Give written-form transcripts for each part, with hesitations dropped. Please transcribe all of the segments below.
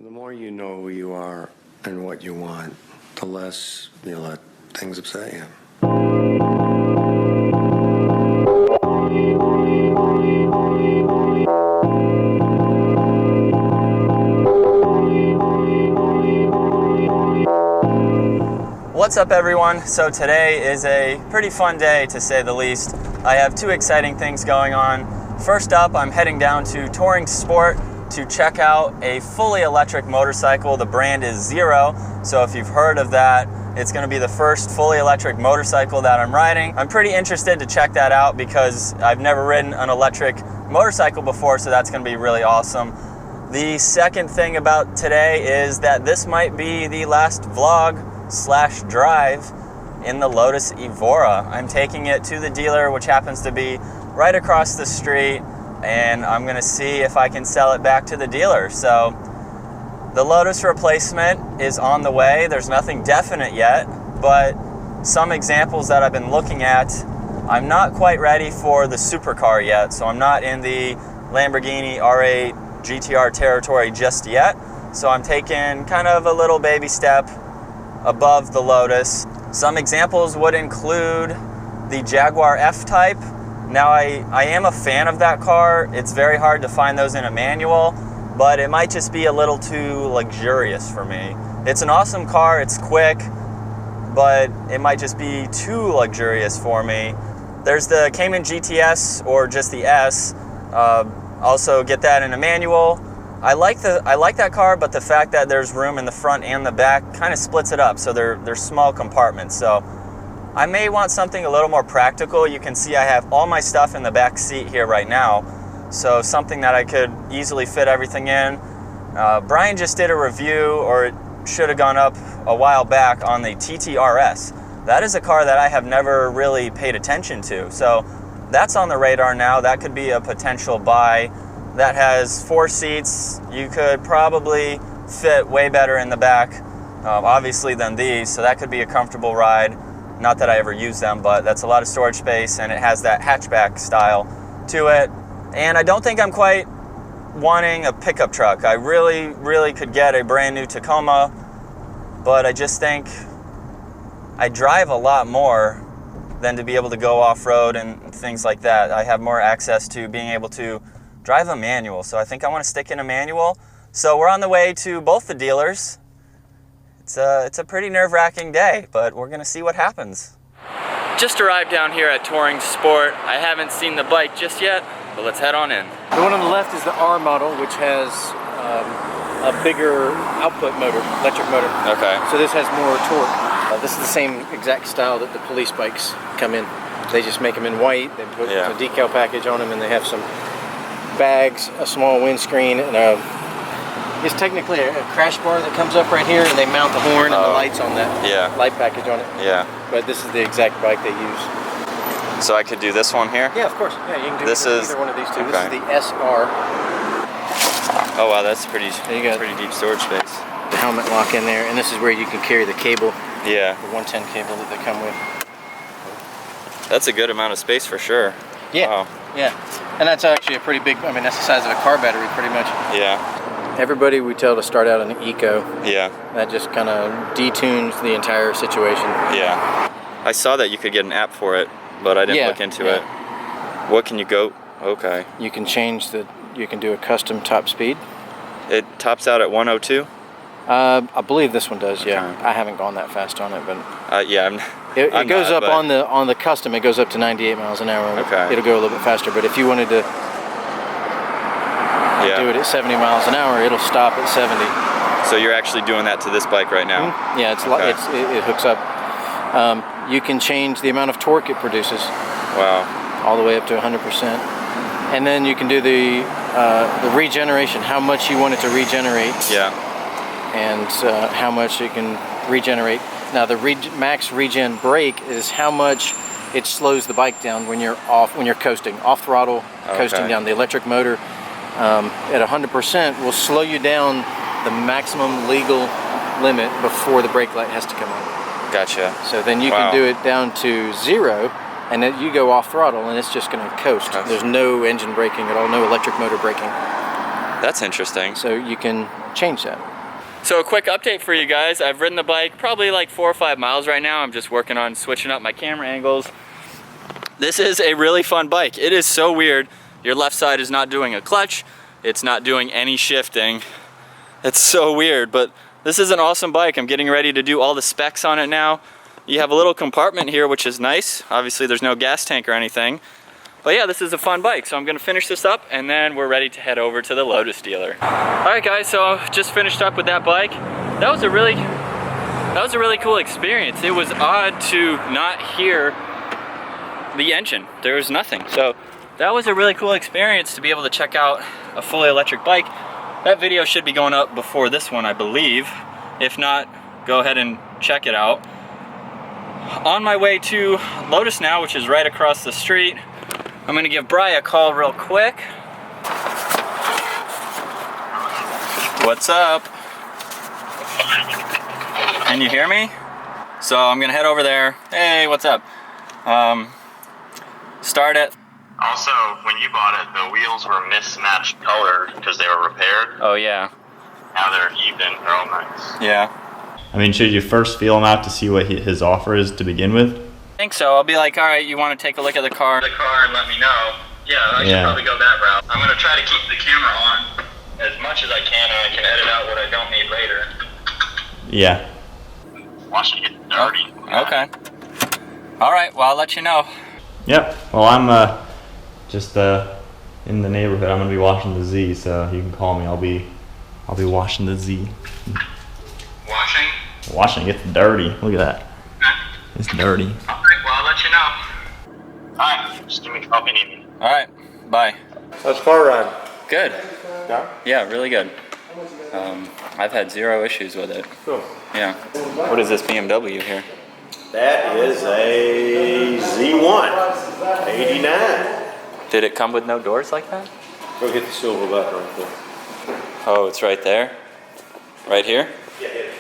The more you know who you are and what you want, the less you let things upset you. What's up, everyone? So today is a pretty fun day, to say the least. I have two exciting things going on. First up, I'm heading down to Touring Sport to check out a fully electric motorcycle. The brand is Zero, so if you've heard of that, it's going to be the first fully electric motorcycle that I'm riding. I'm pretty interested to check that out because I've never ridden an electric motorcycle before, so that's going to be really awesome. The second thing about today is that this might be the last vlog/drive in the Lotus Evora. I'm taking it to the dealer, which happens to be right across the street, and I'm gonna see if I can sell it back to the dealer. So the Lotus replacement is on the way. There's nothing definite yet, but some examples that I've been looking at, I'm not quite ready for the supercar yet, so I'm not in the Lamborghini R8 GTR territory just yet. So I'm taking kind of a little baby step above the Lotus. Some examples would include the Jaguar F-Type. Now I am a fan of that car. It's very hard to find those in a manual, but it might just be a little too luxurious for me. It's an awesome car, it's quick, but it might just be too luxurious for me. There's the Cayman GTS, or just the S. Also get that in a manual. I like that car, but the fact that there's room in the front and the back kind of splits it up, so they're small compartments. So I may want something a little more practical. You can see I have all my stuff in the back seat here right now, so something that I could easily fit everything in. Brian just did a review, or it should have gone up a while back, on the TTRS. That is a car that I have never really paid attention to, so that's on the radar now. That could be a potential buy. That has 4 seats. You could probably fit way better in the back, obviously, than these, so that could be a comfortable ride. Not that I ever use them, but that's a lot of storage space, and it has that hatchback style to it. And I don't think I'm quite wanting a pickup truck. I really could get a brand new Tacoma, but I just think I drive a lot more than to be able to go off-road and things like that. I have more access to being able to drive a manual, so I think I want to stick in a manual. So we're on the way to both the dealers. It's a pretty nerve-wracking day, but we're gonna see what happens. Just arrived down here at Touring Sport. I haven't seen the bike just yet, but let's head on in. The one on the left is the R model, which has a bigger output motor, electric motor. Okay. So this has more torque. This is the same exact style that the police bikes come in. They just make them in white. They put a decal package on them, and they have some bags, a small windscreen, and it's technically a crash bar that comes up right here, and they mount the horn and the lights on that light package on it. Yeah. But this is the exact bike they use. So I could do this one here? Yeah, of course. Yeah, you can do either one of these two. Okay. This is the SR. Oh wow, that's pretty deep storage space. The helmet lock in there, and this is where you can carry the cable. Yeah. The 110 cable that they come with. That's a good amount of space for sure. Yeah. Wow. Yeah. And that's actually a pretty big, I mean, that's the size of a car battery pretty much. Yeah. Everybody we tell to start out on an Eco. Yeah. That just kind of detunes the entire situation. Yeah. I saw that you could get an app for it, but I didn't look into it. What can you go? Okay. You can change you can do a custom top speed. It tops out at 102? I believe this one does, yeah. Okay. I haven't gone that fast on it, but yeah, it goes up on the custom. It goes up to 98 miles an hour. Okay. It'll go a little bit faster, but if you wanted to do it at 70 miles an hour, it'll stop at 70. So you're actually doing that to this bike right now? Mm-hmm. Yeah, it hooks up. You can change the amount of torque it produces. Wow. All the way up to 100%. And then you can do the regeneration, how much you want it to regenerate. Yeah. And how much it can regenerate. Now the max regen brake is how much it slows the bike down when you're coasting, off throttle, coasting down. The electric motor at 100% will slow you down the maximum legal limit before the brake light has to come on. Gotcha. So then you can do it down to 0, and then you go off throttle, and it's just going to coast. There's no engine braking at all, no electric motor braking. That's interesting. So you can change that. So a quick update for you guys. I've ridden the bike probably like 4 or 5 miles right now. I'm just working on switching up my camera angles. This is a really fun bike. It is so weird. Your left side is not doing a clutch. It's not doing any shifting. It's so weird, but this is an awesome bike. I'm getting ready to do all the specs on it now. You have a little compartment here, which is nice. Obviously there's no gas tank or anything. But yeah, this is a fun bike. So I'm gonna finish this up and then we're ready to head over to the Lotus dealer. All right guys, so just finished up with that bike. That was a really cool experience. It was odd to not hear the engine. There was nothing. So that was a really cool experience to be able to check out a fully electric bike. That video should be going up before this one, I believe. If not, go ahead and check it out. On my way to Lotus now, which is right across the street. I'm gonna give Bri a call real quick. What's up? Can you hear me? So I'm gonna head over there. Hey, what's up? Start it. Also, when you bought it, the wheels were mismatched color because they were repaired. Oh yeah. Now they're even. They're all nice. Yeah. I mean, should you first feel him out to see what his offer is to begin with? I think so. I'll be like, all right, you want to take a look at the car? The car and let me know. Yeah, I should probably go that route. I'm gonna try to keep the camera on as much as I can, and I can edit out what I don't need later. Yeah. Watch it get dirty. Okay. All right. Well, I'll let you know. Yep. Well, I'm just in the neighborhood. I'm gonna be washing the Z, so you can call me. I'll be washing the Z. Washing? Washing. It's dirty. Look at that. Okay. It's dirty. All right, well, I'll let you know. All right, just give me a call if you need me. All right. Bye. How's the car ride? Good. Yeah? Yeah, really good. I've had 0 issues with it. Cool. Yeah. What is this BMW here? That is a Z1, 89. Did it come with no doors like that? Go get the silver button right there. Oh, it's right there? Right here? Yeah, hit it.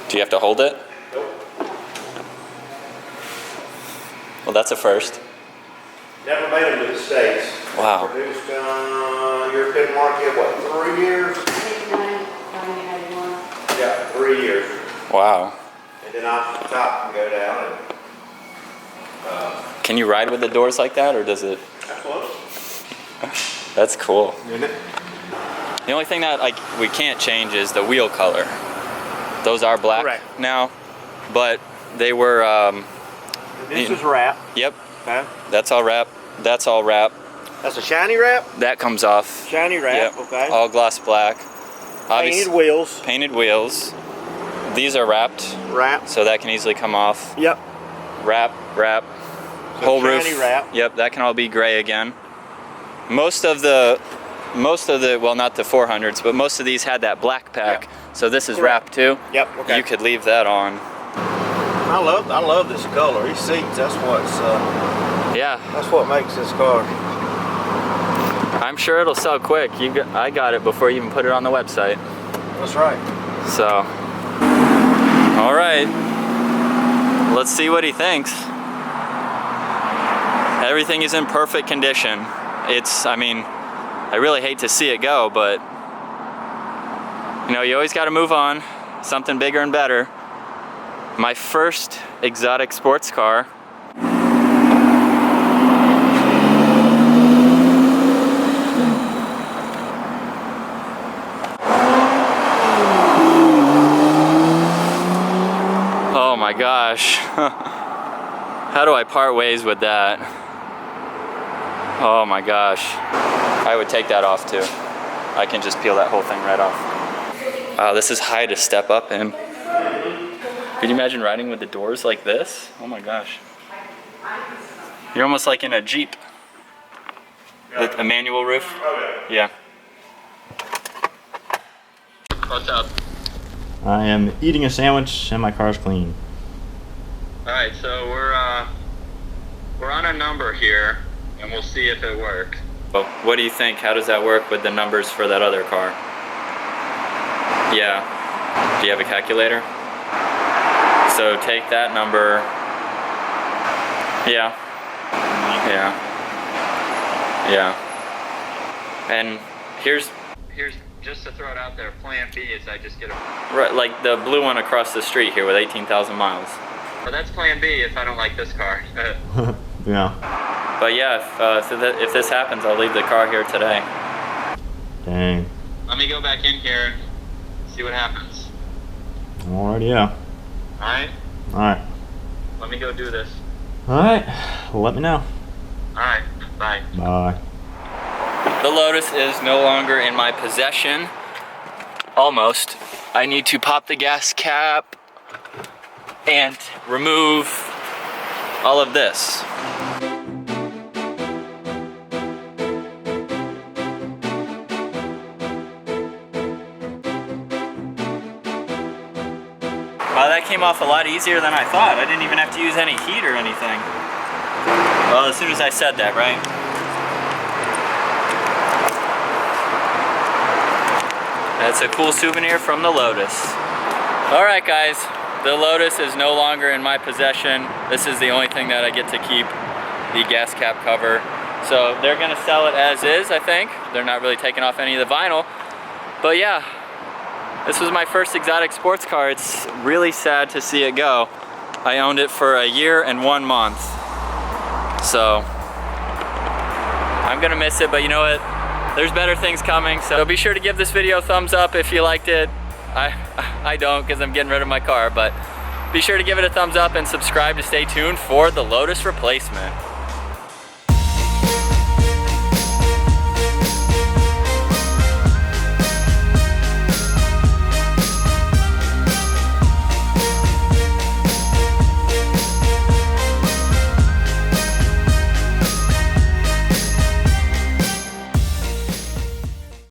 Do you have to hold it? Nope. Well, that's a first. Never made them to the States. Wow. Produced European market, what, 3 years? 89, finally had one. Yeah, 3 years. Wow. And then off the top can go down and Can you ride with the doors like that, or does it? absolutely. That's cool. Isn't it? The only thing that we can't change is the wheel color. Those are black Correct. now, but they were. This is wrap. Yep. Okay. That's all wrap. That's all wrap. That's a shiny wrap. That comes off. Shiny wrap. Yep. Okay. All gloss black. Painted wheels. Painted wheels. These are wrapped, Wrap. so that can easily come off. Yep. Wrap. So Whole shiny roof. wrap. Yep, that can all be gray again. Most of the, well, not the 400s, but most of these had that black pack. Yep. So this is Correct. wrapped too. Yep. Okay. You could leave that on. I love this color. These seats. That's Yeah, what makes this car. I'm sure it'll sell quick. I got it before you even put it on the website. That's right. So, all right. Let's see what he thinks. Everything is in perfect condition. I really hate to see it go, but you always got to move on. Something bigger and better. My first exotic sports car. Oh my gosh. How do I part ways with that? Oh my gosh. I would take that off too. I can just peel that whole thing right off. Wow, this is high to step up in. Could you imagine riding with the doors like this? Oh my gosh. You're almost like in a Jeep. A manual roof? Yeah. What's up? I am eating a sandwich and my car's clean. Alright, so we're on a number here, and we'll see if it works. Well, what do you think? How does that work with the numbers for that other car? Yeah. Do you have a calculator? So take that number. Yeah. Yeah. Yeah. And here's just to throw it out there, plan B is I just get a... right, like the blue one across the street here with 18,000 miles. Well, that's plan B if I don't like this car. Yeah. But yeah, if this happens, I'll leave the car here today. Dang. Let me go back in here and see what happens. Alrighty, yeah. Alright? Alright. Let me go do this. Alright. Well, let me know. Alright, bye. Bye. The Lotus is no longer in my possession. Almost. I need to pop the gas cap and remove all of this. Wow, that came off a lot easier than I thought. I didn't even have to use any heat or anything. Well, as soon as I said that, right? That's a cool souvenir from the Lotus. All right, guys, the Lotus is no longer in my possession. This is the only thing that I get to keep, the gas cap cover. So they're gonna sell it as is, I think. They're not really taking off any of the vinyl. But yeah, this was my first exotic sports car. It's really sad to see it go. I owned it for a year and 1 month. So I'm gonna miss it, but you know what? There's better things coming, so be sure to give this video a thumbs up if you liked it. I don't, because I'm getting rid of my car, but be sure to give it a thumbs up and subscribe to stay tuned for the Lotus replacement.